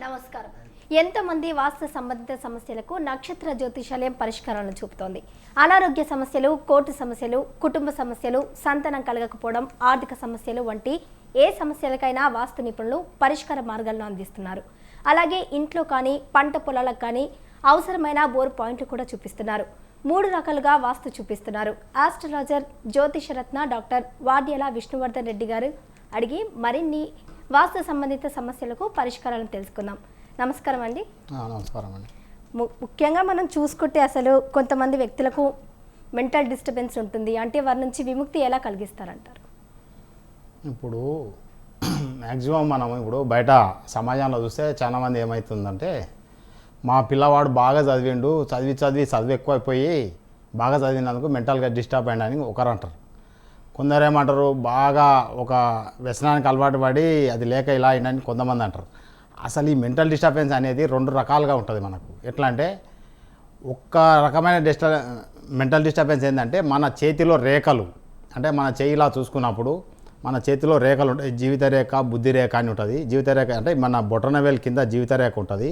నమస్కారం. ఎంతోమంది వాస్తు సంబంధిత సమస్యలకు నక్షత్ర జ్యోతిషాలయం పరిష్కారాలను చూపుతోంది. అనారోగ్య సమస్యలు, కోర్టు సమస్యలు, కుటుంబ సమస్యలు, సంతానం కలగకపోవడం, ఆర్థిక సమస్యలు వంటి ఏ సమస్యలకైనా వాస్తు నిపుణులు పరిష్కార మార్గాలను అందిస్తున్నారు. అలాగే ఇంట్లో కానీ, పంట పొలాలకు కానీ అవసరమైన బోర్ పాయింట్లు కూడా చూపిస్తున్నారు. 3 రకాలుగా వాస్తు చూపిస్తున్నారు. ఆస్ట్రాలజర్, జ్యోతిషరత్న డాక్టర్ వాడ్యాల విష్ణువర్ధన్ రెడ్డి గారు అడిగి మరిన్ని వాస్తు సంబంధిత సమస్యలకు పరిష్కారాలను తెలుసుకుందాం. నమస్కారం అండి. నమస్కారం అండి. ముఖ్యంగా మనం చూసుకుంటే అసలు కొంతమంది వ్యక్తులకు మెంటల్ డిస్టర్బెన్స్ ఉంటుంది. అంటే వారి నుంచి విముక్తి ఎలా కలిగిస్తారంటారు? ఇప్పుడు మ్యాక్సిమం మనం ఇప్పుడు బయట సమాజంలో చూస్తే చాలామంది ఏమవుతుందంటే, మా పిల్లవాడు బాగా చదివిండు, చదువు ఎక్కువైపోయి బాగా చదివినందుకు మెంటల్గా డిస్టర్బ్ అయ్యాడని ఒకరు అంటారు. కొందరు ఏమంటారు, బాగా ఒక వ్యసనానికి అలవాటు పడి అది లేక ఇలా అయిందని కొంతమంది అంటారు. అసలు ఈ మెంటల్ డిస్టర్బెన్స్ అనేది 2 రకాలుగా ఉంటుంది మనకు. ఎట్లా అంటే, ఒక్క రకమైన మెంటల్ డిస్టర్బెన్స్ ఏంటంటే, మన చేతిలో రేఖలు, అంటే మన చేయిలా చూసుకున్నప్పుడు మన చేతిలో రేఖలు ఉంటాయి. జీవిత రేఖ, బుద్ధి రేఖ అని ఉంటుంది. జీవిత రేఖ అంటే మన బొటనవేలు కింద జీవిత రేఖ ఉంటుంది.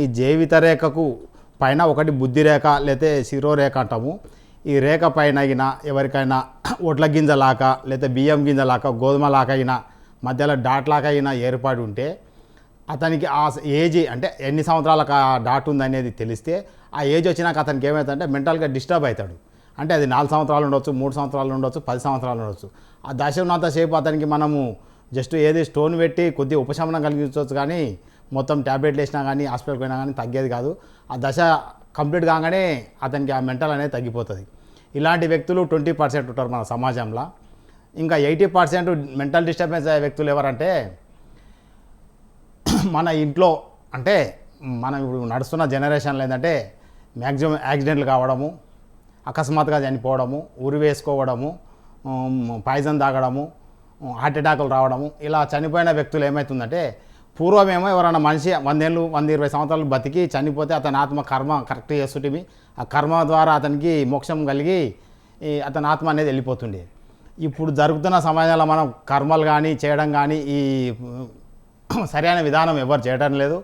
ఈ జీవిత రేఖకు పైన ఒకటి బుద్ధి రేఖ లేతే శిరోరేఖ అంటాము. ఈ రేఖ పైన అయినా ఎవరికైనా ఒడ్ల గింజలాక లేకపోతే బియ్యం గింజలాక గోధుమ లాక అయినా మధ్యలో డాట్ లాక అయినా ఏర్పడి ఉంటే, అతనికి ఆ ఏజ్ అంటే ఎన్ని సంవత్సరాలకు ఆ డాట్ ఉందనేది తెలిస్తే, ఆ ఏజ్ వచ్చినాక అతనికి ఏమవుతుందంటే మెంటల్గా డిస్టర్బ్ అవుతాడు. అంటే అది 4 సంవత్సరాలు ఉండొచ్చు, 3 సంవత్సరాలు ఉండొచ్చు, 10 సంవత్సరాలు ఉండొచ్చు. ఆ దశ ఉన్నంతసేపు అతనికి మనము జస్ట్ ఏది స్టోన్ పెట్టి కొద్దిగా ఉపశమనం కలిగించవచ్చు, కానీ మొత్తం ట్యాబ్లెట్లు వేసినా కానీ హాస్పిటల్కి పోయినా కానీ తగ్గేది కాదు. ఆ దశ కంప్లీట్ కాగానే అతనికి ఆ మెంటల్ అనేది తగ్గిపోతుంది. ఇలాంటి వ్యక్తులు 20% ఉంటారు మన సమాజంలో. ఇంకా 80% మెంటల్ డిస్టర్బెన్స్ అయ్యే వ్యక్తులు ఎవరంటే, మన ఇంట్లో అంటే మనం ఇప్పుడు నడుస్తున్న జనరేషన్లో ఏంటంటే మ్యాక్సిమం యాక్సిడెంట్లు కావడము, అకస్మాత్తుగా చనిపోవడము, ఉరి వేసుకోవడము, పాయిజన్ తాగడము, హార్ట్ అటాకులు రావడము. ఇలా చనిపోయిన వ్యక్తులు ఏమవుతుందంటే, పూర్వమేమో ఎవరైనా మనిషి 100 ఏళ్ళు 120 సంవత్సరాలు బతికి చనిపోతే అతని ఆత్మ కర్మ కరెక్ట్ చేస్తుంటే ఆ కర్మ ద్వారా అతనికి మోక్షం కలిగి అతని ఆత్మ అనేది వెళ్ళిపోతుండే. ఇప్పుడు జరుగుతున్న సమాజంలో మనం కర్మలు కానీ చేయడం కానీ ఈ సరైన విధానం ఎవరు చేయడం లేదు.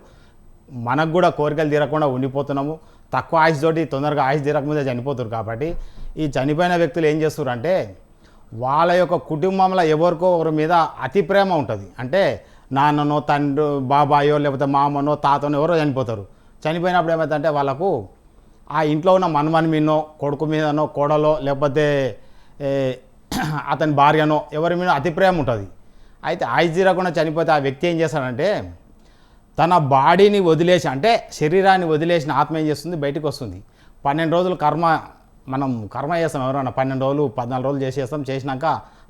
మనకు కూడా కోరికలు తీరకుండా ఉండిపోతున్నాము. తక్కువ ఆయుష్ తోటి తొందరగా ఆయుష్ తీరకముందే చనిపోతారు. కాబట్టి ఈ చనిపోయిన వ్యక్తులు ఏం చేస్తారంటే, వాళ్ళ యొక్క కుటుంబంలో ఎవరికో ఒకరి మీద అతి ప్రేమ ఉంటుంది. అంటే నాన్ననో, తండ్రి, బాబాయో, లేకపోతే మామనో, తాతనో ఎవరో చనిపోతారు. చనిపోయినప్పుడు ఏమవుతుందంటే, వాళ్ళకు ఆ ఇంట్లో ఉన్న మనమని మీదనో, కొడుకు మీదనో, కోడలో, లేకపోతే అతని భార్యనో ఎవరి మీద అతి ప్రేమ ఉంటుంది. అయితే ఆయుష్ తీరకుండా చనిపోతే ఆ వ్యక్తి ఏం చేస్తాడంటే, తన బాడీని వదిలేసి, అంటే శరీరాన్ని వదిలేసిన ఆత్మ ఏం చేస్తుంది, బయటకు వస్తుంది. 12 రోజులు మనం కర్మ చేస్తాం. ఎవరైనా 12 రోజులు 14 రోజులు చేసేస్తాం. చేసినాక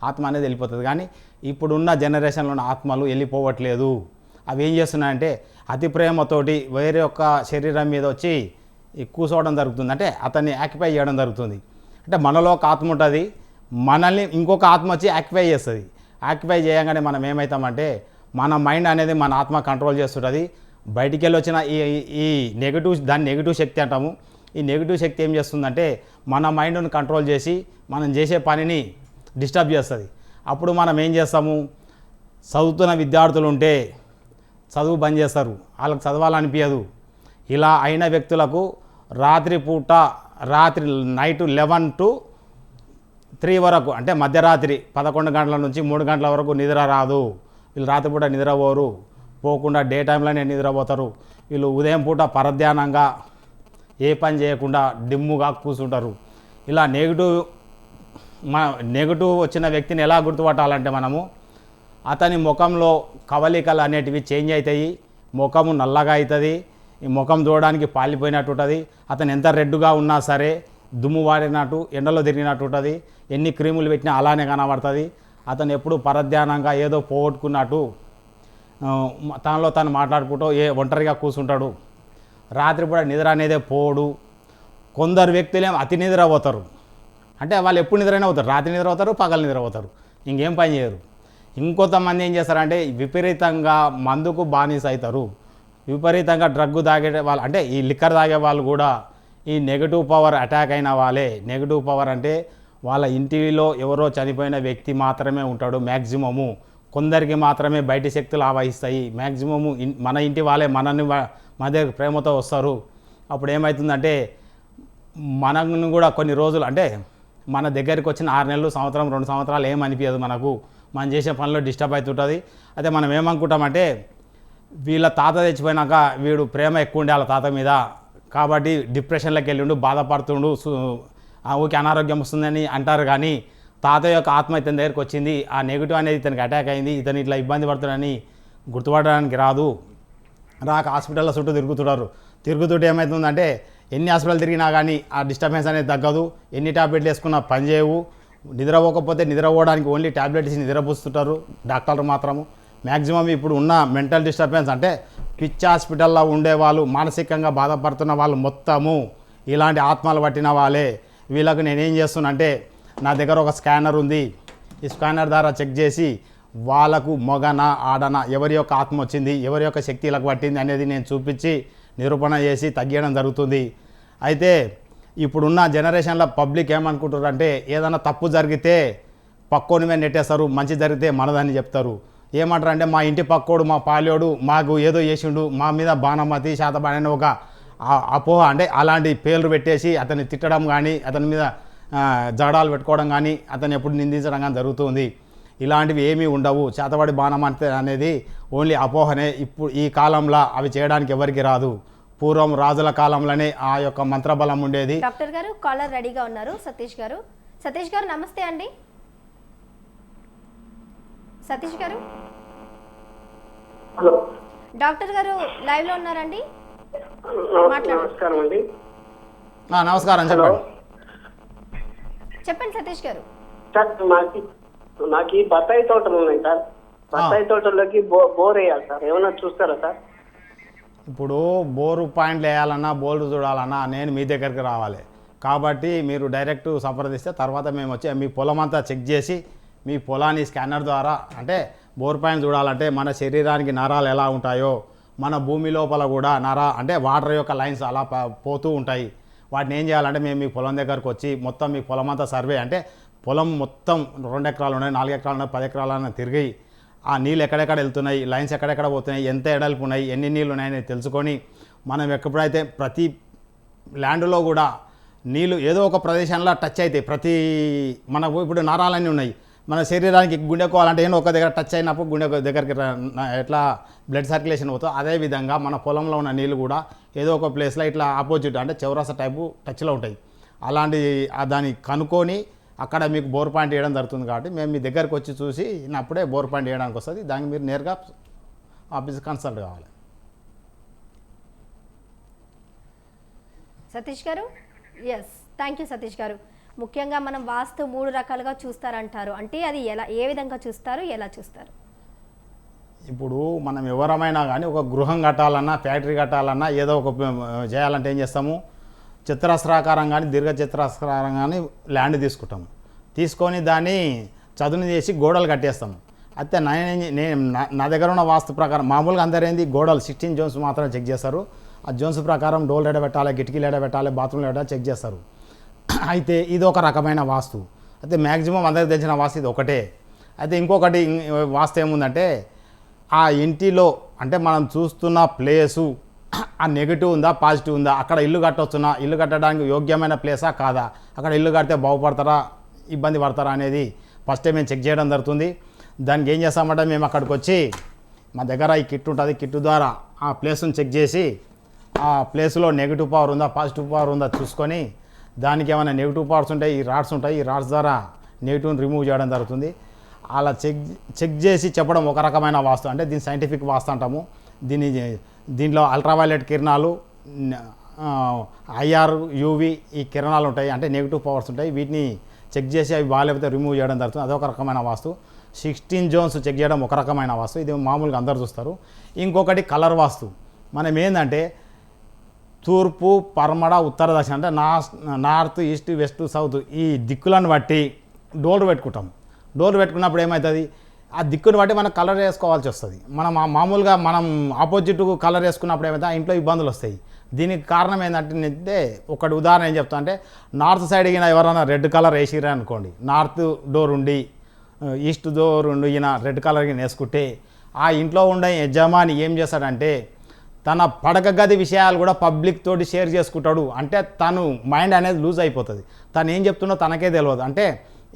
ఆత్మ అనేది వెళ్ళిపోతుంది. కానీ ఇప్పుడున్న జనరేషన్లో ఆత్మలు వెళ్ళిపోవట్లేదు. అవి ఏం చేస్తున్నాయంటే, అతి ప్రేమతోటి వేరే యొక్క శరీరం మీద వచ్చి కూర్చోవడం జరుగుతుంది. అంటే అతన్ని యాక్యుపై చేయడం జరుగుతుంది. అంటే మనలో ఒక ఆత్మ ఉంటుంది, మనల్ని ఇంకొక ఆత్మ వచ్చి యాక్యుపై చేస్తుంది. యాక్యుపై చేయగానే మనం ఏమవుతామంటే, మన మైండ్ అనేది మన ఆత్మ కంట్రోల్ చేస్తుంటుంది. బయటికి వెళ్ళి వచ్చిన ఈ నెగిటివ్, దాన్ని నెగిటివ్ శక్తి అంటాము. ఈ నెగిటివ్ శక్తి ఏం చేస్తుందంటే, మన మైండ్ని కంట్రోల్ చేసి మనం చేసే పనిని డిస్టర్బ్ చేస్తుంది. అప్పుడు మనం ఏం చేస్తాము, చదువుతున్న విద్యార్థులు ఉంటే చదువు బంద్ చేస్తారు, వాళ్ళకి చదవాలనిపించదు. ఇలా అయిన వ్యక్తులకు రాత్రి నైట్ 11 to 3 వరకు, అంటే మధ్యరాత్రి 11 గంటల నుంచి 3 గంటల వరకు నిద్ర రాదు. వీళ్ళు రాత్రిపూట నిద్రపోరు, పోకుండా డే టైంలోనే నిద్రపోతారు. వీళ్ళు ఉదయం పూట పరధ్యానంగా ఏ పని చేయకుండా డిమ్ముగా కూర్చుంటారు. ఇలా నెగిటివ్ వచ్చిన వ్యక్తిని ఎలా గుర్తుపట్టాలంటే, మనము అతని ముఖంలో కవలికలు అనేటివి చేంజ్ అవుతాయి. ముఖము నల్లగా అవుతుంది, ఈ ముఖం చూడడానికి పాలిపోయినట్టు ఉంటుంది. అతను ఎంత రెడ్డుగా ఉన్నా సరే దుమ్ము వాడినట్టు, ఎండలో తిరిగినట్టు ఉంటుంది. ఎన్ని క్రీములు పెట్టినా అలానే కనబడుతుంది. అతను ఎప్పుడు పరధ్యానంగా ఏదో పోగొట్టుకున్నట్టు తనలో తను మాట్లాడుకుంటూ ఒంటరిగా కూర్చుంటాడు. రాత్రిపూట నిద్ర అనేదే పోడు. కొందరు వ్యక్తులేమో అతి నిద్ర పోతారు. అంటే వాళ్ళు ఎప్పుడు నిద్రైనా అవుతారు, రాత్రి నిద్ర అవుతారు, పగలు నిద్ర అవుతారు, ఇంకేం పని చేయరు. ఇంకొంతమంది ఏం చేస్తారంటే, విపరీతంగా మందుకు బానిస అవుతారు. విపరీతంగా డ్రగ్ తాగే వాళ్ళు, అంటే ఈ లిక్కర్ తాగే వాళ్ళు కూడా ఈ నెగిటివ్ పవర్ అటాక్ అయిన వాళ్ళే. నెగిటివ్ పవర్ అంటే వాళ్ళ ఇంటిలో ఎవరో చనిపోయిన వ్యక్తి మాత్రమే ఉంటాడు మ్యాక్సిమము. కొందరికి మాత్రమే బయటి శక్తులు ఆవహిస్తాయి. మ్యాక్సిమము మన ఇంటి వాళ్ళే మనల్ని మన దగ్గర ప్రేమతో వస్తారు. అప్పుడు ఏమవుతుందంటే మనను కూడా కొన్ని రోజులు అంటే మన దగ్గరికి వచ్చిన 6 నెలలు, సంవత్సరం, 2 సంవత్సరాలు ఏమనిపించదు మనకు. మనం చేసే పనిలో డిస్టర్బ్ అవుతుంటుంది. అయితే మనం ఏమనుకుంటామంటే వీళ్ళ తాత తెచ్చిపోయినాక వీడు ప్రేమ ఎక్కువ ఉండే వాళ్ళ తాత మీద, కాబట్టి డిప్రెషన్లోకి వెళ్ళిండు, బాధపడుతుండు, ఊరికి అనారోగ్యం వస్తుందని అంటారు. కానీ తాత యొక్క ఆత్మ ఇతని దగ్గరికి వచ్చింది, ఆ నెగిటివ్ అనేది ఇతనికి అటాక్ అయింది, ఇతను ఇట్లా ఇబ్బంది పడుతున్నాడని గుర్తుపడడానికి రాదు. రాక హాస్పిటల్లో చుట్టూ తిరుగుతుంటే ఏమవుతుందంటే ఎన్ని హాస్పిటల్ తిరిగినా కానీ ఆ డిస్టర్బెన్స్ అనేది తగ్గదు. ఎన్ని టాబ్లెట్లు వేసుకున్నా పనిచేయవు. నిద్రపోకపోతే నిద్రపోవడానికి ఓన్లీ టాబ్లెట్ ఇచ్చి నిద్రపోస్తుంటారు డాక్టర్లు మాత్రము. మ్యాక్సిమం ఇప్పుడు ఉన్న మెంటల్ డిస్టర్బెన్స్ అంటే పిచ్చి హాస్పిటల్లో ఉండేవాళ్ళు, మానసికంగా బాధపడుతున్న వాళ్ళు మొత్తము ఇలాంటి ఆత్మలు పట్టిన వాళ్ళే. వీళ్ళకు నేనేం చేస్తున్నా అంటే నా దగ్గర ఒక స్కానర్ ఉంది. ఈ స్కానర్ ద్వారా చెక్ చేసి వాళ్ళకు మొగన ఆడన ఎవరి యొక్క ఆత్మ వచ్చింది, ఎవరి యొక్క శక్తి ఇలాగ పట్టింది అనేది నేను చూపించి నిరూపణ చేసి తగ్గించడం జరుగుతుంది. అయితే ఇప్పుడున్న జనరేషన్లో పబ్లిక్ ఏమనుకుంటారంటే ఏదైనా తప్పు జరిగితే పక్కోని మీద నెట్టేస్తారు, మంచి జరిగితే మనదని చెప్తారు. ఏమంటారు అంటే మా ఇంటి పక్కోడు, మా పాలేడు మాకు ఏదో చేసిండు, మా మీద బాణమతి శాతబాణని ఒక అపోహ అంటే అలాంటి పేర్లు పెట్టేసి అతన్ని తిట్టడం కానీ, అతని మీద జగడాలు పెట్టుకోవడం కానీ, అతన్ని ఎప్పుడు నిందించడం కానీ జరుగుతుంది. ఇలాంటివి ఏమీ ఉండవు. చేతబడి బాణం అంటే అనేది ఓన్లీ అపోహనే. ఇప్పుడు ఈ కాలంలో అవి చేయడానికి ఎవరికి రాదు. పూర్వం రాజుల కాలంలోనే ఆ యొక్క మంత్రబలం ఉండేది. డాక్టర్ గారు కాలర్ రెడీగా ఉన్నారు. సతీష్ గారు నమస్తే అండి. సతీష్ గారు, హలో డాక్టర్ గారు లైవ్ లో ఉన్నారండి. నమస్కారం అండి. నమస్కారం, చెప్పండి. చెప్పండి సతీష్ గారు. సార్ నాకు ఈ బత్తాయి తోటలు ఉన్నాయి సార్. బత్తాయి తోటలోకి బోర్ వేయాలి సార్, ఏమైనా చూస్తారా సార్? ఇప్పుడు బోరు పాయింట్లు వేయాలన్నా, బోర్డు చూడాలన్నా నేను మీ దగ్గరికి రావాలి. కాబట్టి మీరు డైరెక్ట్ సంప్రదిస్తే తర్వాత మేము వచ్చి మీ పొలం అంతా చెక్ చేసి మీ పొలాన్ని స్కానర్ ద్వారా అంటే బోర్ పాయింట్ చూడాలంటే మన శరీరానికి నరాలు ఎలా ఉంటాయో మన భూమి లోపల కూడా అంటే వాటర్ యొక్క లైన్స్ అలా పోతూ ఉంటాయి. వాటిని ఏం చేయాలంటే మేము మీ పొలం దగ్గరకు వచ్చి మొత్తం మీ పొలం అంతా సర్వే అంటే పొలం మొత్తం 2 ఎకరాలు ఉన్నాయి, 4 ఎకరాలు ఉన్నాయి, 10 ఎకరాలు తిరిగి ఆ నీళ్ళు ఎక్కడెక్కడ వెళ్తున్నాయి, లైన్స్ ఎక్కడెక్కడ పోతున్నాయి, ఎంత ఎడల్పు ఉన్నాయి, ఎన్ని నీళ్ళు ఉన్నాయని తెలుసుకొని మనం ఎప్పుడైతే ప్రతి ల్యాండ్లో కూడా నీళ్ళు ఏదో ఒక ప్రదేశంలో టచ్ అవుతాయి. ప్రతి మనకు ఇప్పుడు నరాలన్నీ ఉన్నాయి. మన శరీరానికి గుండెకోవాలంటే ఏదో ఒక దగ్గర టచ్ అయినప్పుడు గుండె దగ్గరికి ఎట్లా బ్లడ్ సర్క్యులేషన్ అవుతుందో అదేవిధంగా మన పొలంలో ఉన్న నీళ్ళు కూడా ఏదో ఒక ప్లేస్లో ఇట్లా ఆపోజిట్ అంటే చౌరాసా టైపు టచ్లో ఉంటాయి. అలాంటి దాన్ని కనుక్కొని అక్కడ మీకు బోర్ పాయింట్ వేయడం జరుగుతుంది. కాబట్టి మేము మీ దగ్గరకు వచ్చి చూసి అప్పుడే బోర్ పాయింట్ వేయడానికి వస్తుంది. దానికి మీరు నేరుగా ఆఫీస్ కన్సల్ట్ కావాలి. సతీష్ గారు, ఎస్, థ్యాంక్ యూ సతీష్ గారు. ముఖ్యంగా మనం వాస్తు 3 రకాలుగా చూస్తారంటారు. అంటే అది ఏ విధంగా చూస్తారు, ఎలా చూస్తారు? ఇప్పుడు మనం ఎవరమైనా కానీ ఒక గృహం కట్టాలన్నా, ఫ్యాక్టరీ కట్టాలన్నా, ఏదో ఒక చేయాలంటే ఏం చేస్తాము, చతురస్రాకారం కానీ దీర్ఘ చతురస్రాకారం కానీ ల్యాండ్ తీసుకొని దాన్ని చదును చేసి గోడలు కట్టేస్తాము. అయితే నా దగ్గర ఉన్న వాస్తు ప్రకారం మామూలుగా అందరేంది గోడలు 16 జోన్స్ మాత్రం చెక్ చేస్తారు. ఆ జోన్స్ ప్రకారం డోర్లు ఎడబెట్టాలి, కిటికీలు ఎడబెట్టాలి, బాత్రూమ్లు ఎడ చెక్ చేస్తారు. అయితే ఇది ఒక రకమైన వాస్తు. అయితే మ్యాక్సిమం అందరికి తెలిసిన వాస్తు ఇది ఒకటే. అయితే ఇంకొకటి వాస్తు ఏముందంటే ఆ ఇంటిలో అంటే మనం చూస్తున్న ప్లేసు ఆ నెగిటివ్ ఉందా, పాజిటివ్ ఉందా, అక్కడ ఇల్లు కట్టొచ్చునా, ఇల్లు కట్టడానికి యోగ్యమైన ప్లేసా కాదా, అక్కడ ఇల్లు కడితే బాగుపడతారా, ఇబ్బంది పడతారా అనేది ఫస్టే మేము చెక్ చేయడం జరుగుతుంది. దానికి ఏం చేస్తామంటే మేము అక్కడికి వచ్చి మా దగ్గర ఈ కిట్ ఉంటుంది, కిట్ ద్వారా ఆ ప్లేస్ని చెక్ చేసి ఆ ప్లేస్లో నెగిటివ్ పవర్ ఉందా, పాజిటివ్ పవర్ ఉందా చూసుకొని దానికి ఏమైనా నెగిటివ్ పవర్స్ ఉంటాయి, ఈ రాడ్స్ ఉంటాయి, ఈ రాడ్స్ ద్వారా నెగిటివ్ని రిమూవ్ చేయడం జరుగుతుంది. అలా చెక్ చేసి చెప్పడం ఒక రకమైన వాస్తు. అంటే దీన్ని సైంటిఫిక్ వాస్తు అంటాము. దీంట్లో అల్ట్రావైలెట్ కిరణాలు, ఐఆర్, యూవి ఈ కిరణాలు ఉంటాయి, అంటే నెగిటివ్ పవర్స్ ఉంటాయి. వీటిని చెక్ చేసి అవి బాగాలేకపోతే రిమూవ్ చేయడం జరుగుతుంది. అదొక రకమైన వాస్తు. 16 జోన్స్ చెక్ చేయడం ఒక రకమైన వాస్తు. ఇది మామూలుగా అందరు చూస్తారు. ఇంకొకటి కలర్ వాస్తు. మనం ఏంటంటే తూర్పు, పరమడ, ఉత్తర, దక్షిణ అంటే నార్త్, ఈస్ట్, వెస్ట్, సౌత్ ఈ దిక్కులను బట్టి డోర్లు పెట్టుకుంటాం. డోర్లు పెట్టుకున్నప్పుడు ఏమవుతుంది, ఆ దిక్కుని బట్టి మనం కలర్ వేసుకోవాల్సి వస్తుంది. మామూలుగా మనం ఆపోజిట్ కలర్ వేసుకున్నప్పుడు ఏమైతే ఆ ఇంట్లో ఇబ్బందులు వస్తాయి. దీనికి కారణం ఏంటంటే ఒకటి ఉదాహరణ ఏం చెప్తా అంటే నార్త్ సైడ్ ఎవరైనా రెడ్ కలర్ వేసిరా అనుకోండి, నార్త్ డోర్ ఉండి ఈస్ట్ డోర్ ఈయన రెడ్ కలర్కి వేసుకుంటే ఆ ఇంట్లో ఉండే యజమాని ఏం చేస్తాడంటే తన పడక గది విషయాలు కూడా పబ్లిక్ తోటి షేర్ చేసుకుంటాడు. అంటే తను మైండ్ అనేది లూజ్ అయిపోతుంది. తను ఏం చెప్తున్నో తనకే తెలియదు. అంటే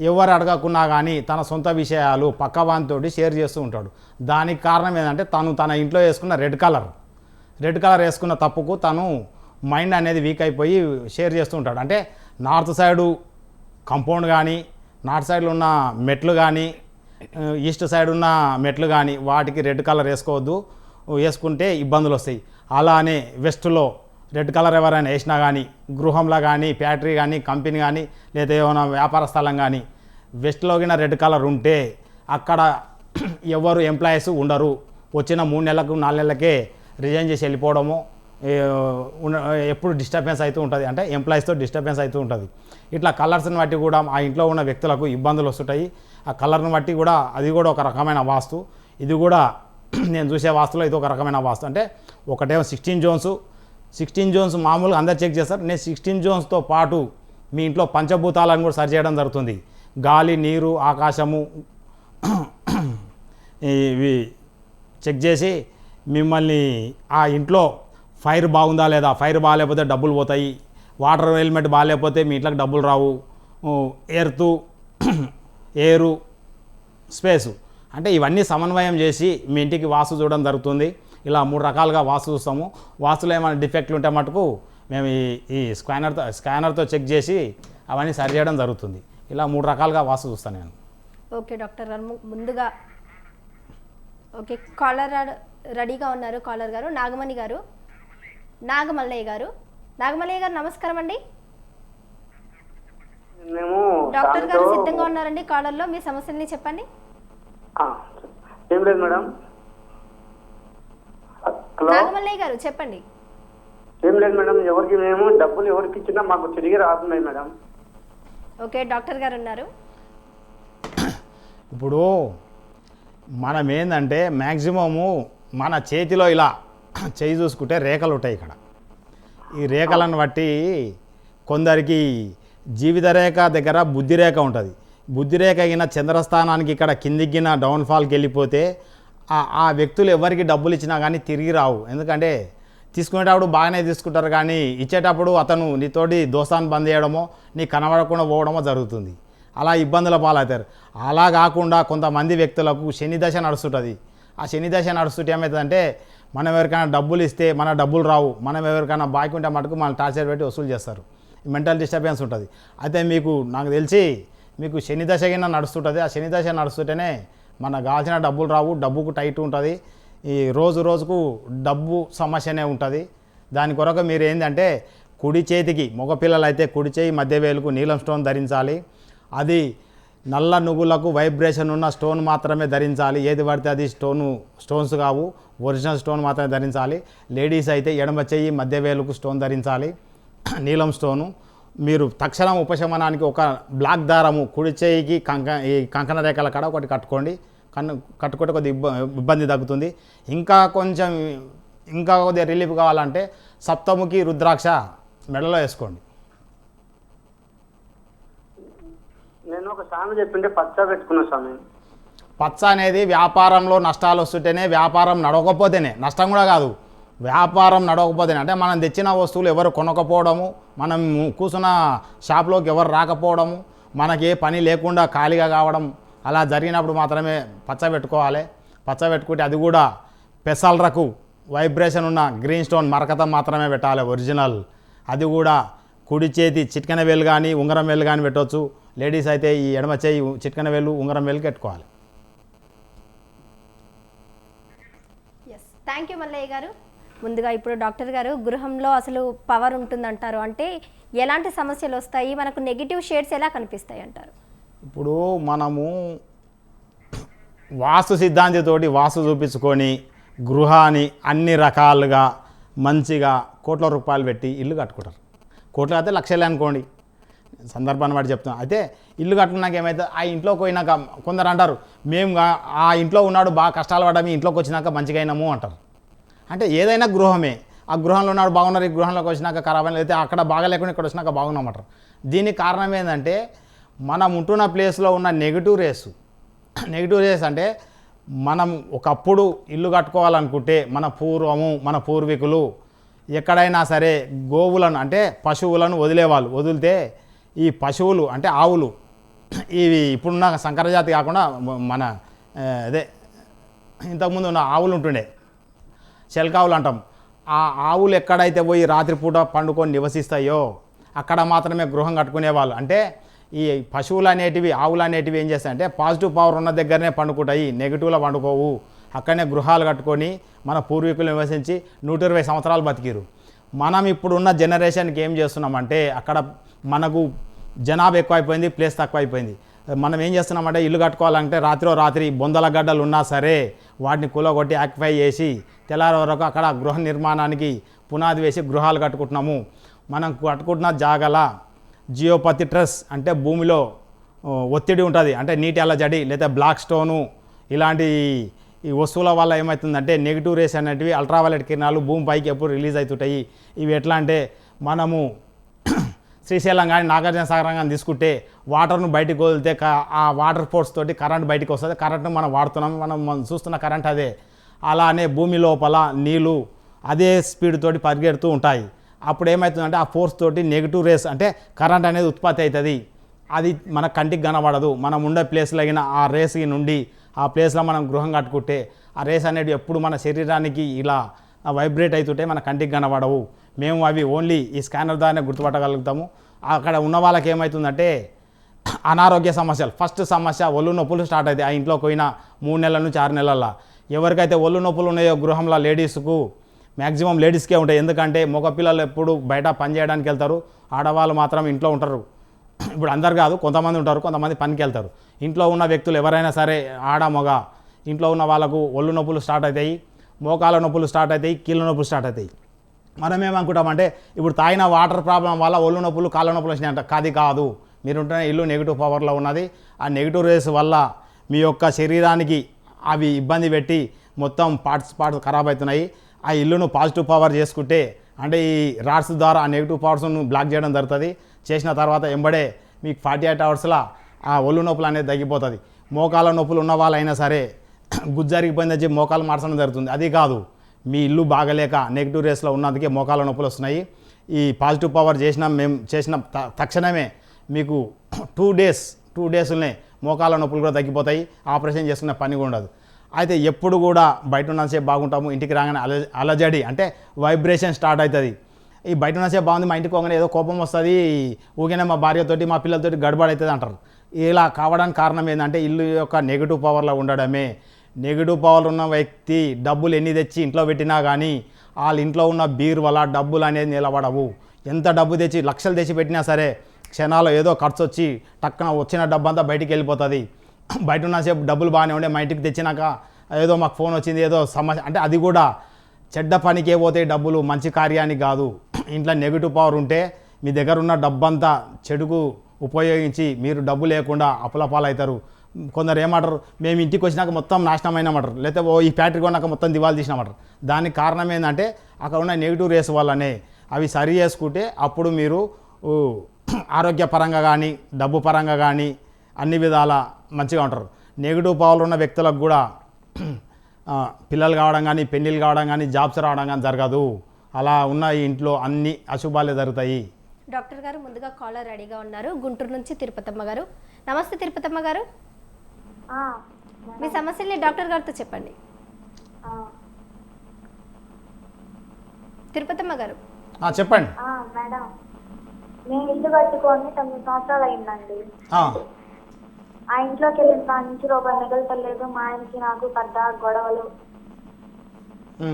ఎవరు అడగకున్నా కానీ తన సొంత విషయాలు పక్కవానితోటి షేర్ చేస్తూ ఉంటాడు. దానికి కారణం ఏంటంటే తన ఇంట్లో వేసుకున్న రెడ్ కలర్ వేసుకున్న తప్పుకు తను మైండ్ అనేది వీక్ అయిపోయి షేర్ చేస్తూ ఉంటాడు. అంటే నార్త్ సైడు కంపౌండ్ కానీ, నార్త్ సైడ్లో ఉన్న మెట్లు కానీ, ఈస్ట్ సైడ్ ఉన్న మెట్లు కానీ వాటికి రెడ్ కలర్ వేసుకోవద్దు. వేసుకుంటే ఇబ్బందులు వస్తాయి. అలానే వెస్ట్లో రెడ్ కలర్ ఎవరైనా వేసినా కానీ, గృహంలో కానీ, ఫ్యాక్టరీ కానీ, కంపెనీ కానీ, లేదా ఏమైనా వ్యాపార స్థలం కానీ వెస్ట్లో కింద రెడ్ కలర్ ఉంటే అక్కడ ఎవరు ఎంప్లాయీస్ ఉండరు. వచ్చిన 3 నెలలకు 4 నెలలకే రిజైన్ చేసి వెళ్ళిపోవడము ఎప్పుడు డిస్టర్బెన్స్ అవుతూ ఉంటుంది. అంటే ఎంప్లాయీస్తో డిస్టర్బెన్స్ అవుతూ ఉంటుంది. ఇట్లా కలర్స్ని బట్టి కూడా ఆ ఇంట్లో ఉన్న వ్యక్తులకు ఇబ్బందులు వస్తుంటాయి. ఆ కలర్ని బట్టి కూడా అది కూడా ఒక రకమైన వాస్తు. ఇది కూడా నేను చూసే వాస్తులో ఇది ఒక రకమైన వాస్తు. అంటే ఒకటేమో 16 జోన్స్ మామూలుగా అందరు చెక్ చేస్తారు. నేను 16 జోన్స్తో పాటు మీ ఇంట్లో పంచభూతాలను కూడా సరి చేయడం జరుగుతుంది. గాలి, నీరు, ఆకాశము ఇవి చెక్ చేసి మిమ్మల్ని ఆ ఇంట్లో ఫైర్ బాగుందా లేదా, ఫైర్ బాగాలేకపోతే డబ్బులు పోతాయి, వాటర్ ఎలిమెంట్ బాగాలేకపోతే మీ ఇంట్లోకి డబ్బులు రావు, ఎయిరు, స్పేసు, అంటే ఇవన్నీ సమన్వయం చేసి మీ ఇంటికి వాస్తు చూడడం జరుగుతుంది. ఇలా 3 రకాలుగా వాస్తు చూస్తాము. వాస్తులో ఏమైనా డిఫెక్ట్లు ఉంటే మటుకు మేము ఈ స్కానర్తో చెక్ చేసి అవన్నీ సరి చేయడం జరుగుతుంది. ఇలా 3 రకాలుగా వాస్తు చూస్తాను నేను. ఓకే డాక్టర్ గారు, ముందుగా ఓకే కాలర్ రెడీగా ఉన్నారు. కాలర్ గారు నాగమణి గారు, నాగమల్లయ్య గారు నమస్కారం అండి. డాక్టర్ గారు సిద్ధంగా ఉన్నారండి కాలర్లో. మీ సమస్యల్ని చెప్పండి. ఏం లేదు మేడం. నాగమల్లయ్య గారు చెప్పండి. ఏం లేదు మేడం, ఎవరికి మేము డబ్బులు ఎవరికి ఇచ్చినా మాకు తిరిగి రాతున్నాయి మేడం. ఓకే డాక్టర్ గారు ఉన్నారు. ఇప్పుడు మనం ఏంటంటే మ్యాక్సిమము మన చేతిలో ఇలా చేయి చూసుకుంటే రేఖలు ఉంటాయి. ఇక్కడ ఈ రేఖలను బట్టి కొందరికి జీవిత రేఖ దగ్గర బుద్ధి రేఖ ఉంటుంది. బుద్ధి రేఖ అయిన చంద్రస్థానానికి ఇక్కడ కిందికిన డౌన్ఫాల్కి వెళ్ళిపోతే ఆ వ్యక్తులు ఎవరికి డబ్బులు ఇచ్చినా కానీ తిరిగి రావు. ఎందుకంటే తీసుకునేటప్పుడు బాగానే తీసుకుంటారు, కానీ ఇచ్చేటప్పుడు అతను నీతోటి దోస్తాన్ని బంద్ చేయడమో, నీ కనబడకుండా పోవడమో జరుగుతుంది. అలా ఇబ్బందుల పాలవుతారు. అలా కాకుండా కొంతమంది వ్యక్తులకు శని దశ నడుస్తుంటుంది. ఆ శని దశ నడుస్తుంటే ఏమవుతుందంటే మనం ఎవరికైనా డబ్బులు ఇస్తే మన డబ్బులు రావు, మనం ఎవరికైనా బాకీ ఉంటే మటుకు మనం టార్చర్ పెట్టి వసూలు చేస్తారు. మెంటల్ డిస్టర్బెన్స్ ఉంటుంది. అయితే నాకు తెలిసి మీకు శని దశ కింద నడుస్తుంటుంది. ఆ శని దశ నడుస్తుంటేనే మనకు కావాల్సిన డబ్బులు రావు, డబ్బుకు టైట్ ఉంటుంది. ఈ రోజుకు డబ్బు సమస్యనే ఉంటుంది. దాని కొరకు మీరు ఏంటంటే కుడి చేతికి, మగపిల్లలు అయితే కుడి చేయి మధ్య వేలుకు నీలం స్టోన్ ధరించాలి. అది నల్ల నువ్వులకు వైబ్రేషన్ ఉన్న స్టోన్ మాత్రమే ధరించాలి. ఏది పడితే అది స్టోన్స్ కావు, ఒరిజినల్ స్టోన్ మాత్రమే ధరించాలి. లేడీస్ అయితే ఎడమ చెయ్యి మధ్య వేలుకు స్టోన్ ధరించాలి, నీలం స్టోను. మీరు తక్షణం ఉపశమనానికి ఒక బ్లాక్ దారము కుడి చేయికి ఈ కంకణ రేఖల కాడ ఒకటి కట్టుకోండి. కట్టుకుంటే కొద్దిగా ఇబ్బంది తగ్గుతుంది. ఇంకా కొద్దిగా రిలీఫ్ కావాలంటే సప్తముఖి రుద్రాక్ష మెడలో వేసుకోండి. నేను ఒక స్వామి చెప్పింటే పచ్చ పెట్టుకున్నా స్వామి. పచ్చ అనేది వ్యాపారంలో నష్టాలు వస్తుంటేనే, వ్యాపారం నడవకపోతేనే, నష్టం కూడా కాదు, వ్యాపారం నడవకపోతేనే. అంటే మనం తెచ్చిన వస్తువులు ఎవరు కొనకపోవడము, మనం కూర్చున్న షాప్లోకి ఎవరు రాకపోవడము, మనకి ఏ పని లేకుండా ఖాళీగా కావడం, అలా జరిగినప్పుడు మాత్రమే పచ్చ పెట్టుకోవాలి. పచ్చ పెట్టుకుంటే అది కూడా పెసల్రకు వైబ్రేషన్ ఉన్న గ్రీన్ స్టోన్ మరకతం మాత్రమే పెట్టాలి, ఒరిజినల్. అది కూడా కుడి చేతి చిట్కన వేలు కానీ ఉంగరం వేలు కానీ పెట్టవచ్చు. లేడీస్ అయితే ఈ ఎడమ చేయి చిట్కన వేలు ఉంగరం వేలు పెట్టుకోవాలి. థ్యాంక్ యూ మల్లయ్య గారు. ముందుగా ఇప్పుడు డాక్టర్ గారు, గృహంలో అసలు పవర్ ఉంటుందంటారు, అంటే ఎలాంటి సమస్యలు వస్తాయి, మనకు నెగిటివ్ షేడ్స్ ఎలా కనిపిస్తాయి అంటారు? ఇప్పుడు మనము వాస్తు సిద్ధాంతితోటి వాస్తు చూపించుకొని గృహాన్ని అన్ని రకాలుగా మంచిగా కోట్ల రూపాయలు పెట్టి ఇల్లు కట్టుకుంటారు. కోట్లు అయితే లక్షలే అనుకోండి, సందర్భాన్ని బట్టి చెప్తున్నాం. అయితే ఇల్లు కట్టుకున్నాక ఏమైతే ఆ ఇంట్లోకి పోయినాక కొందరు అంటారు, మేము ఆ ఇంట్లో ఉన్నాడు బాగా కష్టాలు పడ్డా, మీ ఇంట్లోకి వచ్చినాక మంచిగా అయినాము అంటారు. అంటే ఏదైనా గృహమే, ఆ గృహంలో ఉన్నాడు బాగున్నారు, ఈ గృహంలోకి వచ్చినాక ఖరాబ్ అయిన, అయితే అక్కడ బాగా లేకుండా ఇక్కడ వచ్చినాక బాగున్నామంటారు. దీనికి కారణం ఏంటంటే మనం ఉంటున్న ప్లేస్లో ఉన్న నెగిటివ్ రేసు నెగిటివ్ రేస్ అంటే మనం ఒకప్పుడు ఇల్లు కట్టుకోవాలనుకుంటే మన పూర్వీకులు ఎక్కడైనా సరే గోవులను అంటే పశువులను వదిలేవాళ్ళు. వదిలితే ఈ పశువులు అంటే ఆవులు ఇవి ఇప్పుడున్న సంకరజాతి కాకుండా మన అదే ఇంతకుముందు ఉన్న ఆవులు ఉంటుండే, చెల్కావులు అంటాం. ఆ ఆవులు ఎక్కడైతే పోయి రాత్రిపూట పండుకొని నివసిస్తాయో అక్కడ మాత్రమే గృహం కట్టుకునేవాళ్ళు. అంటే ఈ పశువులు అనేటివి ఆవులు అనేటివి ఏం చేస్తాయంటే పాజిటివ్ పవర్ ఉన్న దగ్గరనే పండుకుంటాయి, నెగిటివ్లో పండుకోవు. అక్కడనే గృహాలు కట్టుకొని మన పూర్వీకులు నివసించి 120 సంవత్సరాలు బతికిరు. మనం ఇప్పుడున్న జనరేషన్కి ఏం చేస్తున్నామంటే అక్కడ మనకు జనాభా ఎక్కువైపోయింది, ప్లేస్ తక్కువైపోయింది. మనం ఏం చేస్తున్నామంటే ఇల్లు కట్టుకోవాలంటే రాత్రి బొందల గడ్డలు ఉన్నా సరే వాటిని కూలగొట్టి ఆక్యుపై చేసి తెల్లారి వరకు అక్కడ గృహ నిర్మాణానికి పునాది వేసి గృహాలు కట్టుకుంటున్నాము. మనం కట్టుకుంటున్న జాగల జియోపతి ట్రెస్ అంటే భూమిలో ఒత్తిడి ఉంటుంది, అంటే నీటి అలజడి లేదా బ్లాక్ స్టోను ఇలాంటి ఈ వస్తువుల వల్ల ఏమవుతుందంటే నెగిటివ్ రేస్ అనేటివి అల్ట్రావైలెట్ కిరణాలు భూమి పైకి ఎప్పుడు రిలీజ్ అవుతుంటాయి. ఇవి ఎట్లా అంటే మనము శ్రీశైలం కానీ నాగార్జున సాగరం కానీ తీసుకుంటే వాటర్ను బయటికి వదిలితే ఆ వాటర్ ఫోర్స్ తోటి కరెంట్ బయటికి వస్తుంది. కరెంట్ను మనం వాడుతున్నాం, మనం చూస్తున్న కరెంట్ అదే. అలానే భూమి లోపల నీళ్ళు అదే స్పీడ్ తోటి పరిగెడుతూ ఉంటాయి. అప్పుడు ఏమవుతుందంటే ఆ ఫోర్స్ తోటి నెగిటివ్ రేస్ అంటే కరెంట్ అనేది ఉత్పత్తి అవుతుంది. అది మన కంటికి కనబడదు. మనం ఉండే ప్లేస్లో అయిన ఆ రేస్ నుండి ఆ ప్లేస్లో మనం గృహం కట్టుకుంటే ఆ రేస్ అనేది ఎప్పుడు మన శరీరానికి ఇలా వైబ్రేట్ అవుతుంటే మన కంటికి కనబడవు. మేము అవి ఓన్లీ ఈ స్కానర్ ద్వారానే గుర్తుపట్టగలుగుతాము. అక్కడ ఉన్న వాళ్ళకి ఏమవుతుందంటే అనారోగ్య సమస్యలు, ఫస్ట్ సమస్య ఒళ్ళు నొప్పులు స్టార్ట్ అవుతాయి. ఆ ఇంట్లోకి పోయిన 3 నెలల నుంచి 6 నెలల ఎవరికైతే ఒళ్ళు నొప్పులు ఉన్నాయో గృహంలో లేడీస్కు మ్యాక్సిమం లేడీస్కే ఉంటాయి. ఎందుకంటే మగపిల్లలు ఎప్పుడు బయట పని చేయడానికి వెళ్తారు, ఆడవాళ్ళు మాత్రం ఇంట్లో ఉంటారు. ఇప్పుడు అందరు కాదు, కొంతమంది ఉంటారు, కొంతమంది పనికి వెళ్తారు. ఇంట్లో ఉన్న వ్యక్తులు ఎవరైనా సరే ఆడ మగ ఇంట్లో ఉన్న వాళ్ళకు ఒళ్ళు నొప్పులు స్టార్ట్ అవుతాయి, మోకాల నొప్పులు స్టార్ట్ అవుతాయి, కీళ్ళ నొప్పులు స్టార్ట్ అవుతాయి. మనం ఏమనుకుంటామంటే ఇప్పుడు తాగిన వాటర్ ప్రాబ్లం వల్ల ఒళ్ళు నొప్పులు కాళ్ళ నొప్పులు వచ్చినాయంట. కాదు, మీరుంటున్న ఇల్లు నెగిటివ్ పవర్లో ఉన్నది. ఆ నెగిటివ్ రేస్ వల్ల మీ యొక్క శరీరానికి అవి ఇబ్బంది పెట్టి మొత్తం పార్ట్స్ ఖరాబ్ అవుతున్నాయి. ఆ ఇల్లును పాజిటివ్ పవర్ చేసుకుంటే అంటే ఈ రాడ్స్ ద్వారా ఆ నెగిటివ్ పవర్స్ను బ్లాక్ చేయడం జరుగుతుంది. చేసిన తర్వాత ఎంబడే మీకు 48 అవర్స్లో ఆ ఒళ్ళు నొప్పులు అనేది తగ్గిపోతుంది. మోకాల నొప్పులు ఉన్న వాళ్ళైనా సరే గుజ్జరిగిపోయిందని చెప్పి మోకాలు మార్చడం జరుగుతుంది. అది కాదు, మీ ఇల్లు బాగలేక నెగిటివ్ రేస్లో ఉన్నందుకే మోకాల నొప్పులు వస్తున్నాయి. ఈ పాజిటివ్ పవర్ మేము చేసిన తక్షణమే మీకు 2 డేస్లోనే మోకాల నొప్పులు కూడా తగ్గిపోతాయి. ఆపరేషన్ చేసుకునే పని కూడా ఉండదు. అయితే ఎప్పుడు కూడా బయట ఉన్నసేపు బాగుంటాము, ఇంటికి రాగానే అలజడి అంటే వైబ్రేషన్ స్టార్ట్ అవుతుంది. ఈ బయట ఉన్నసేపు బాగుంది, మా ఇంటికి పోగానే ఏదో కోపం వస్తుంది, ఊగిన మా భార్యతోటి మా పిల్లలతోటి గడబడవుతుంది అంటారు. ఇలా కావడానికి కారణం ఏంటంటే ఇల్లు యొక్క నెగిటివ్ పవర్లో ఉండడమే. నెగిటివ్ పవర్ ఉన్న వ్యక్తి డబ్బులు ఎన్ని తెచ్చి ఇంట్లో పెట్టినా కానీ వాళ్ళ ఇంట్లో ఉన్న వల్ల డబ్బులు అనేది నిలబడవు. ఎంత డబ్బు తెచ్చి లక్షలు తెచ్చి పెట్టినా సరే క్షణాల్లో ఏదో ఖర్చు వచ్చి టక్కున వచ్చిన డబ్బు అంతా బయటికి వెళ్ళిపోతుంది. బయట ఉన్నసేపు డబ్బులు బాగానే ఉండే, మా ఇంటికి తెచ్చినాక ఏదో మాకు ఫోన్ వచ్చింది, ఏదో సమస్య అంటే అది కూడా చెడ్డ పనికే పోతాయి డబ్బులు, మంచి కార్యానికి కాదు. ఇంట్లో నెగిటివ్ పవర్ ఉంటే మీ దగ్గర ఉన్న డబ్బంతా చెడుకు ఉపయోగించి మీరు డబ్బు లేకుండా అప్పులపాలవుతారు. కొందరు ఏమంటారు, మేము ఇంటికి వచ్చినాక మొత్తం నాశనం అయినామంటారు, లేకపోతే ఈ ఫ్యాక్టరీ కొన్నాక మొత్తం దివాళీ తీసినామంటారు. దానికి కారణం ఏంటంటే అక్కడ ఉన్న నెగిటివ్ రేస్ వల్లనే. అవి సరి చేసుకుంటే అప్పుడు మీరు ఆరోగ్యపరంగా కానీ డబ్బు పరంగా కానీ అన్ని విధాల మంచిగా ఉంటారు. నెగిటివ్ పవర్లు ఉన్న వ్యక్తులకు కూడా పిల్లలు కావడం కానీ పెళ్ళిళ్ళు కావడం కానీ జాబ్స్ రావడం కానీ జరగదు. అలా ఉన్న ఇంట్లో అన్ని అశుభాలే జరుగుతాయి. డాక్టర్ గారు ముందుగా కాలర్ రెడీగా ఉన్నారు, గుంటూరు నుంచి తిరుపతమ్మ గారు. నమస్తే తిరుపతమ్మ గారు, మీ సమస్యల్ని డాక్టర్ గారితో చెప్పండి. తిరుపతమ్మ గారు చెప్పండి. మేడం, నేను ఇల్లు కట్టుకొని 9 సంవత్సరాలు అయిందండి. ఆ ఇంట్లోకి వెళ్ళిన దాని నుంచి రూపాయి మిగలతలేదు. మా ఆయనకి నాకు పెద్ద గొడవలు,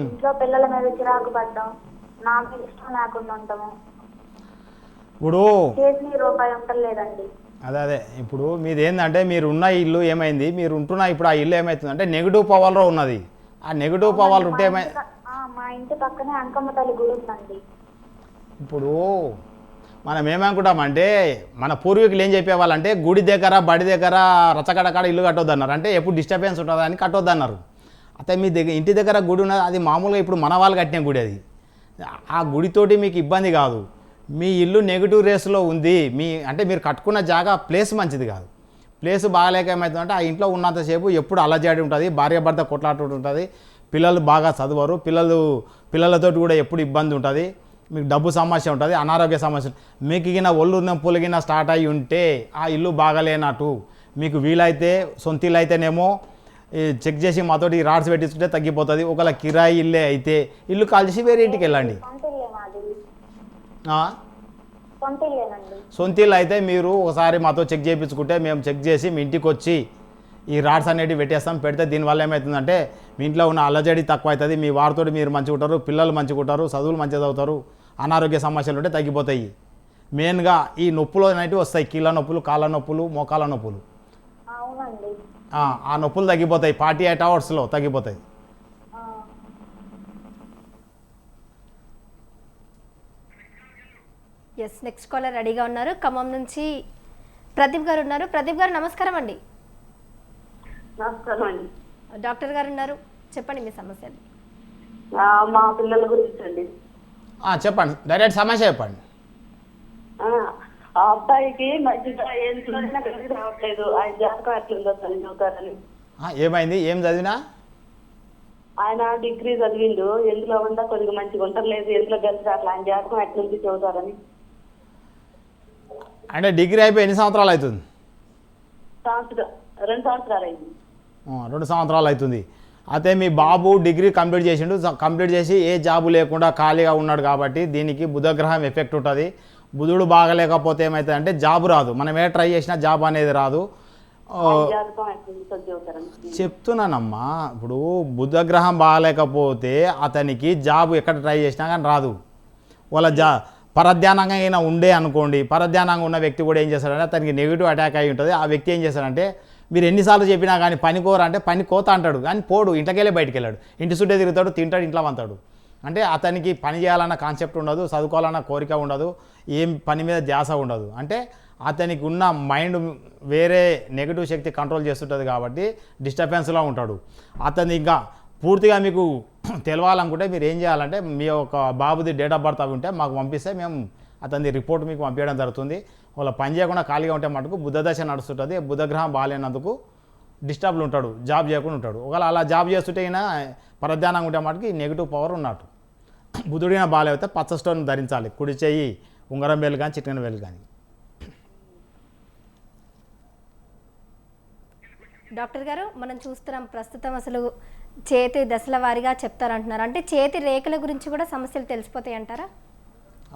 ఇంట్లో పిల్లల మీద చిరాకు పడ్డాం, నాకు ఇష్టం లేకుండా ఉంటాము. ఇప్పుడు చేసి రూపాయి ఉండలేదండి. అదే ఇప్పుడు మీది ఏంటంటే మీరు ఉన్న ఇల్లు ఏమైంది, మీరు ఉంటున్న ఇప్పుడు ఆ ఇల్లు ఏమవుతుంది అంటే నెగిటివ్ పవర్లో ఉన్నది. ఆ నెగిటివ్ పవర్ ఉంటే మా ఇంటి పక్కనే అంకమ్మ తల్లి గుడి ఉందండి. ఇప్పుడు మనం ఏమనుకుంటామంటే మన పూర్వీకులు ఏం చెప్పేవాళ్ళంటే గుడి దగ్గర బడి దగ్గర రచ్చగడకాడ ఇల్లు కట్టొద్దన్నారు. అంటే ఎప్పుడు డిస్టర్బెన్స్ ఉంటుందని కట్టొద్దన్నారు. అయితే మీ ఇంటి దగ్గర గుడి ఉన్నది, అది మామూలుగా ఇప్పుడు మన వాళ్ళు కట్టిన గుడి. అది ఆ గుడితోటి మీకు ఇబ్బంది కాదు. మీ ఇల్లు నెగిటివ్ రేస్లో ఉంది, అంటే మీరు కట్టుకున్న జాగా ప్లేస్ మంచిది కాదు. ప్లేస్ బాగాలేక ఏమవుతుందంటే ఆ ఇంట్లో ఉన్నంతసేపు ఎప్పుడు అలజడి ఉంటుంది, భార్య భర్త కొట్లాట ఉంటుంది, పిల్లలు బాగా చదవరు, పిల్లలతోటి కూడా ఎప్పుడు ఇబ్బంది ఉంటుంది, మీకు డబ్బు సమస్య ఉంటుంది, అనారోగ్య సమస్య. మీకు గిన ఒళ్ళు నొప్పులు గిన స్టార్ట్ అయ్యి ఉంటే ఆ ఇల్లు బాగాలేనట్టు. మీకు వీలైతే సొంత ఇల్లు అయితేనేమో చెక్ చేసి మాతోటి రాడ్స్ పెట్టించుకుంటే తగ్గిపోతుంది. ఒకవేళ కిరాయి ఇల్లే అయితే ఇల్లు కాల్ చేసి వేరే ఇంటికి వెళ్ళండి. సొంత ఇల్లే మాది. ఆ? సొంత ఇల్లేనండి. సొంత ఇల్లు అయితే మీరు ఒకసారి మాతో చెక్ చేయించుకుంటే మేము చెక్ చేసి మీ ఇంటికి వచ్చి ఈ రాడ్స్ అనేటివి పెట్టేస్తాం. పెడితే దీనివల్ల ఏమవుతుందంటే మీ ఇంట్లో ఉన్న అలజడి తక్కువ అవుతుంది, మీ వారితో మీరు మంచిగా ఉంటారు, పిల్లలు మంచిగా ఉంటారు, చదువులు మంచిగా చదువుతారు, అనారోగ్య సమస్యలు ఉంటే తగ్గిపోతాయి. మెయిన్గా ఈ నొప్పులు అనేటివి వస్తాయి, కీళ్ళ నొప్పులు, కాళ్ళ నొప్పులు, మోకాళ్ళ నొప్పులు. అవునండి. ఆ నొప్పులు తగ్గిపోతాయి, 48 అవర్స్లో తగ్గిపోతాయి. ఆ. ఎస్, నెక్స్ట్ కాలర్ రెడీగా ఉన్నారు. ఖమ్మం నుంచి ప్రదీప్ గారు ఉన్నారు. ప్రదీప్ గారు నమస్కారం అండి. నమస్కారం అండి. డాక్టర్ గారు ఉన్నారు, చెప్పండి మీ సమస్యలు. మా పిల్లల గురించి అండి. చెప్పండి, డైరెక్ట్ సమస్య చెప్పండి. ఆ అబ్బాయికి మంచిగా ఎందులో కలిసి రావట్లేదు. ఆయన జాతకం ఎట్లుందో తల్లి చదువుతారని. ఏమైంది, ఏం చదివినా? ఆయన డిగ్రీ చదివిండు, ఎందులో ఉందా కొద్దిగా మంచిగా ఉండలేదు, ఎందులో కలిసి రావట్లేదు, ఆయన జాతకం ఎట్లుంది చదువుతారని. అంటే డిగ్రీ అయిపోయి ఎన్ని సంవత్సరాలు అవుతుంది? 2 సంవత్సరాలు అయింది. 2 సంవత్సరాలు అవుతుంది. అయితే మీ బాబు డిగ్రీ కంప్లీట్ చేసిండు, కంప్లీట్ చేసి ఏ జాబు లేకుండా ఖాళీగా ఉన్నాడు కాబట్టి దీనికి బుధగ్రహం ఎఫెక్ట్ ఉంటుంది. బుధుడు బాగలేకపోతే ఏమవుతుంది జాబు రాదు, మనం ఏ ట్రై చేసినా జాబ్ అనేది రాదు. చెప్తున్నానమ్మా, ఇప్పుడు బుధగ్రహం బాగలేకపోతే అతనికి జాబ్ ఎక్కడ ట్రై చేసినా కానీ రాదు. వాళ్ళ పరధ్యానంగా అయినా ఉండే అనుకోండి, పరధ్యానంగా ఉన్న వ్యక్తి కూడా ఏం చేస్తాడంటే అతనికి నెగిటివ్ అటాక్ అయి ఉంటుంది. ఆ వ్యక్తి ఏం చేస్తాడంటే మీరు ఎన్నిసార్లు చెప్పినా కానీ పని కోర అంటే పని కోత అంటాడు, కానీ పోడు, ఇంట్లోకెళ్ళి బయటికి వెళ్ళాడు, ఇంటి చుట్టే తిరుగుతాడు, తింటాడు, ఇంట్లో వంతాడు. అంటే అతనికి పని చేయాలన్న కాన్సెప్ట్ ఉండదు, చదువుకోవాలన్న కోరిక ఉండదు, ఏం పని మీద ధ్యాస ఉండదు. అంటే అతనికి ఉన్న మైండ్ వేరే నెగిటివ్ శక్తి కంట్రోల్ చేస్తుంటుంది కాబట్టి డిస్టర్బెన్స్లో ఉంటాడు. అతను ఇంకా పూర్తిగా మీకు తెలవాలనుకుంటే మీరు ఏం చేయాలంటే మీ యొక్క బాబుది డేట్ ఆఫ్ బర్త్ అవి ఉంటే మాకు పంపిస్తే మేము అతని రిపోర్ట్ మీకు పంపించడం జరుగుతుంది. వాళ్ళ పని చేయకుండా ఖాళీగా ఉంటే మటుకు బుధదశ నడుస్తుంటుంది, బుధగ్రహం బాగాలేనందుకు డిస్టర్బ్లు ఉంటాడు, జాబ్ చేయకుండా ఉంటాడు. ఒకవేళ అలా జాబ్ చేస్తుంటే అయినా పరధ్యానంగా ఉంటే మటుకు నెగిటివ్ పవర్ ఉన్నట్టు. బుధుడిన బాగాలేకపోతే పచ్చ స్టోన్ ధరించాలి, కుడి చెయ్యి ఉంగరం వేలు కానీ చిటికెన వేలు కానీ. డాక్టర్ గారు, మనం చూస్తున్నాం ప్రస్తుతం అసలు చేతి దశల వారీగా చెప్తారంటున్నారు. అంటే చేతి రేఖల గురించి కూడా సమస్యలు తెలిసిపోతాయి అంటారా?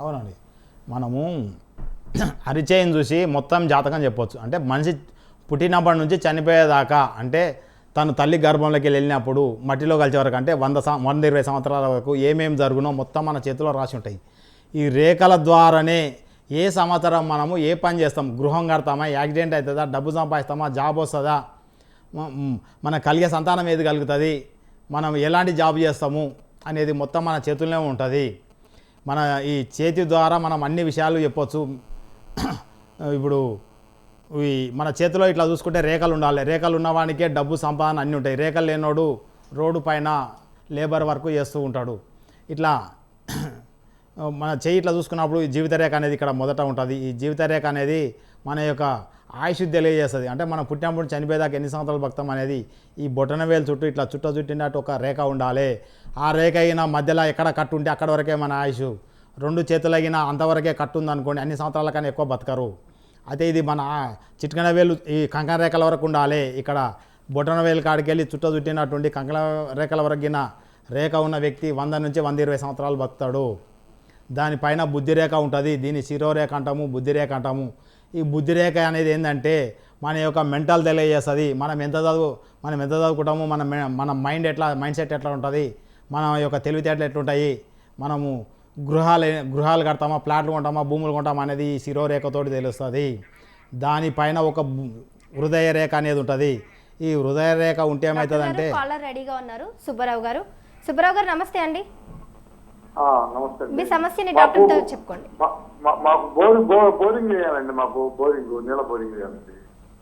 అవునండి, మనము అరిచేయిని చూసి మొత్తం జాతకం చెప్పొచ్చు. అంటే మనిషి పుట్టినప్పటి నుంచి చనిపోయేదాకా, అంటే తను తల్లి గర్భంలోకి వెళ్ళినప్పుడు మట్టిలో కలిసే వరకు, అంటే 120 సంవత్సరాల వరకు ఏమేమి జరుగునో మొత్తం మన చేతిలో రాసి ఉంటాయి. ఈ రేఖల ద్వారానే ఏ సంవత్సరం మనము ఏ పని చేస్తాం, గృహం కడతామా, యాక్సిడెంట్ అవుతుందా, డబ్బు సంపాదిస్తామా, జాబ్ వస్తుందా, మన కలిగే సంతానం ఏది కలుగుతుంది, మనం ఎలాంటి జాబ్ చేస్తాము అనేది మొత్తం మన చేతుల్లోనే ఉంటుంది. మన ఈ చేతి ద్వారా మనం అన్ని విషయాలు చెప్పొచ్చు. ఇప్పుడు మన చేతిలో ఇట్లా చూసుకుంటే రేఖలు ఉండాలి, రేఖలు ఉన్నవానికే డబ్బు సంపాదన అన్నీ ఉంటాయి. రేఖలు లేనోడు రోడ్డు పైన లేబర్ వర్క్ చేస్తూ ఉంటాడు. ఇట్లా మన చేయి ఇట్లా చూసుకున్నప్పుడు జీవిత రేఖ అనేది ఇక్కడ మొదట ఉంటుంది. ఈ జీవిత రేఖ అనేది మన యొక్క ఆయుష్ తెలియజేస్తుంది. అంటే మనం పుట్టినప్పుడు చనిపోయేదాకా ఎన్ని సంవత్సరాలు బతాం అనేది ఈ బొటన వేలు చుట్టూ ఇట్లా చుట్టినట్టు ఒక రేఖ ఉండాలి. ఆ రేఖ అయినా మధ్యలో ఎక్కడ కట్టు ఉంటే అక్కడ వరకే మన ఆయుష్, 2 చేతులు అయినా అంతవరకే కట్టు ఉందనుకోండి, అన్ని సంవత్సరాల కన్నా ఎక్కువ బతకరు. అయితే ఇది మన చిటికెన వేలు ఈ కంకణ రేఖల వరకు ఉండాలి. ఇక్కడ బొటన వేలు కాడికి వెళ్ళి చుట్టినటువంటి కంకణ రేఖల వరకిన రేఖ ఉన్న వ్యక్తి 100 నుంచి 120 సంవత్సరాలు బతుకుతాడు. దానిపైన బుద్ధిరేఖ ఉంటుంది, దీన్ని శిరోరేఖ అంటాము, బుద్ధిరేఖ అంటాము. ఈ బుద్ధిరేఖ అనేది ఏంటంటే మన యొక్క మెంటల్ తెలియజేస్తుంది. మనం ఎంత చదువుకుంటాము, మన మైండ్ సెట్ ఎట్లా ఉంటుంది, మన యొక్క తెలివితేటలు ఎట్లుంటాయి, మనము గృహాలు కడతామా, ప్లాట్లు కొంటామా, భూములు కొంటామా అనేది ఈ శిరోరేఖతోటి తెలుస్తుంది. దానిపైన ఒక హృదయ రేఖ అనేది ఉంటుంది. ఈ హృదయ రేఖ ఉంటే ఏమవుతుందంటే కాలర్ రెడీగా ఉన్నారు, సుబ్బారావు గారు. సుబ్బారావు గారు నమస్తే అండి. నమస్తే. మీ సమస్యని డాక్టర్తో చెప్పుకోండి. మాకు బోరింగ్ చేయాలండి, మాకు నీళ్ళ బోరింగ్ చేయాలండి.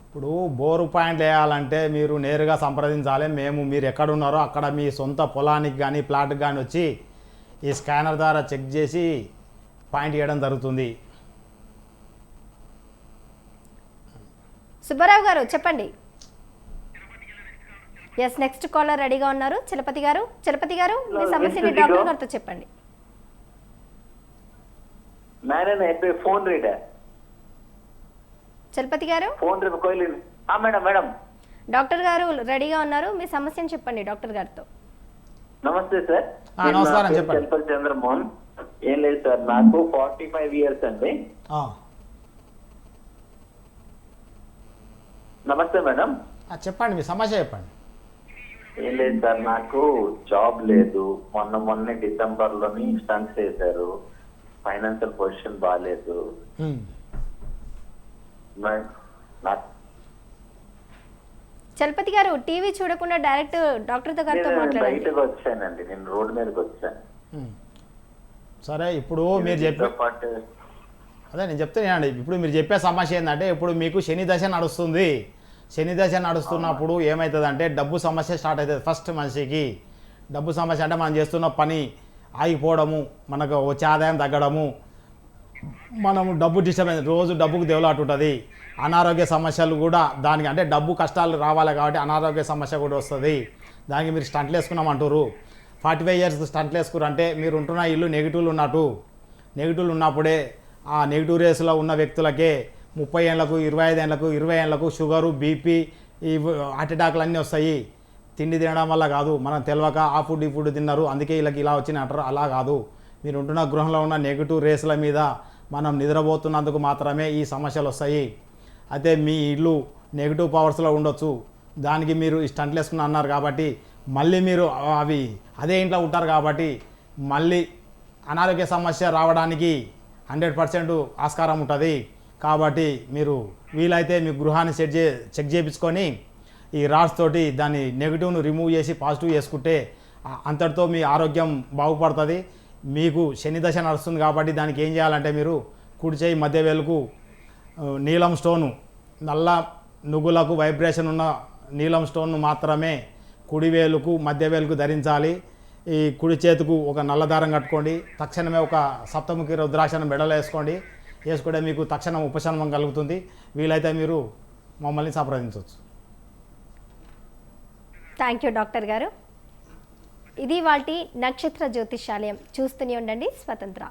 ఇప్పుడు బోరు పాయింట్ వేయాలంటే మీరు నేరుగా సంప్రదించాలి. మీరు ఎక్కడ ఉన్నారో అక్కడ మీ సొంత పొలానికి కానీ ప్లాట్కి కానీ వచ్చి ఈ స్కానర్ ద్వారా చెక్ చేసి పాయింట్ వేయడం జరుగుతుంది. సుబ్బారావు గారు చెప్పండి. ఎస్, నెక్స్ట్ కాలర్ రెడీగా ఉన్నారు. చలపతి గారు మీ సమస్యని డాక్టర్ గారితో చెప్పండి. फोन रीड है చలపతి గారు फोन रीड कोई हाँ मैडम मैडम డాక్టర్ గారు రెడీగా ఉన్నారు. మీ సమస్యను చెప్పండి డాక్టర్ గారితో. నమస్తే సార్. నమస్కారం, చెప్పండి. చలపతి చంద్రమోహన్. ఏం లేదు సార్, నాకు 45 ఇయర్స్ అండి. నమస్తే మేడం. చెప్పండి, మీ సమస్య చెప్పండి. ఏం లేదు సార్, నాకు జాబ్ లేదు. మొన్న డిసెంబర్ లోని స్టంట్స్ వేశారు. ఫైనాన్షియల్ పొజిషన్ బాగాలేదు. నాకు చలపతి గారు టీవీ చూడకుండా డైరెక్ట్ డాక్టర్ గారితో మాట్లాడండి. బయటకు వచ్చానండి, నేను రోడ్డు మీదకి వచ్చాను. సరే, ఇప్పుడు మీరు చెప్పే అదే నేను చెప్తానండి. ఇప్పుడు మీరు చెప్పే సమస్య ఏంటంటే, ఇప్పుడు మీకు శని దశ నడుస్తుంది. శని దశ నడుస్తున్నప్పుడు ఏమవుతుందంటే డబ్బు సమస్య స్టార్ట్ అవుతుంది. ఫస్ట్ మనిషికి డబ్బు సమస్య అంటే మనం చేస్తున్న పని ఆగిపోవడము, మనకు వచ్చే ఆదాయం తగ్గడము, మనము డబ్బు డిస్టర్బెన్స్, రోజు డబ్బుకు దేవులాటు ఉంటుంది. అనారోగ్య సమస్యలు కూడా దానికి, అంటే డబ్బు కష్టాలు రావాలి కాబట్టి అనారోగ్య సమస్య కూడా వస్తుంది. దానికి మీరు స్టంట్లు వేసుకున్నామంటారు. 45 ఇయర్స్ స్టంట్లు వేసుకున్నారు అంటే మీరు ఉంటున్న ఇల్లు నెగిటివ్లు ఉన్నప్పుడే ఆ నెగిటివ్ రేస్లో ఉన్న వ్యక్తులకే 30 ఏళ్ళకు 25 ఏళ్ళకు 20 ఏళ్ళకు షుగరు, బీపీ, ఈ హార్ట్ అటాక్లు అన్నీ వస్తాయి. తిండి తినడం వల్ల కాదు, మనం తెలియక ఆ ఫుడ్ ఈ ఫుడ్ తిన్నారు అందుకే వీళ్ళకి ఇలా వచ్చినాయి అంటారు. అలా కాదు, మీరు ఉంటున్న గృహంలో ఉన్న నెగిటివ్ రేస్ల మీద మనం నిద్రపోతున్నందుకు మాత్రమే ఈ సమస్యలు వస్తాయి. అయితే మీ ఇల్లు నెగిటివ్ పవర్స్లో ఉండొచ్చు. దానికి మీరు ఈ స్టంట్లు వేసుకుని అన్నారు కాబట్టి మళ్ళీ మీరు అదే ఇంట్లో ఉంటారు కాబట్టి మళ్ళీ అనారోగ్య సమస్య రావడానికి 100% ఆస్కారం ఉంటుంది. కాబట్టి మీరు వీలైతే మీ గృహాన్ని చెక్ చేయించుకొని ఈ రాడ్స్ తోటి దాన్ని నెగిటివ్ను రిమూవ్ చేసి పాజిటివ్ చేసుకుంటే అంతటితో మీ ఆరోగ్యం బాగుపడుతుంది. మీకు శని దశ నడుస్తుంది కాబట్టి దానికి ఏం చేయాలంటే మీరు కుడి చేయి మధ్య వేలుకు నీలం స్టోను, నల్ల నువ్వులకు వైబ్రేషన్ ఉన్న నీలం స్టోన్ను మాత్రమే కుడి వేలుకు మధ్య వేలుకు ధరించాలి. ఈ కుడి చేతుకు ఒక నల్ల దారం కట్టుకోండి. తక్షణమే ఒక సప్తముఖి రుద్రాక్షను మెడలో వేసుకుంటే మీకు తక్షణం ఉపశమనం కలుగుతుంది. వీలైతే మీరు మమ్మల్ని సంప్రదించవచ్చు. థ్యాంక్ యూ డాక్టర్ గారు. ఇది వాటి నక్షత్ర జ్యోతిషాలయం. చూస్తూనే ఉండండి స్వతంత్ర.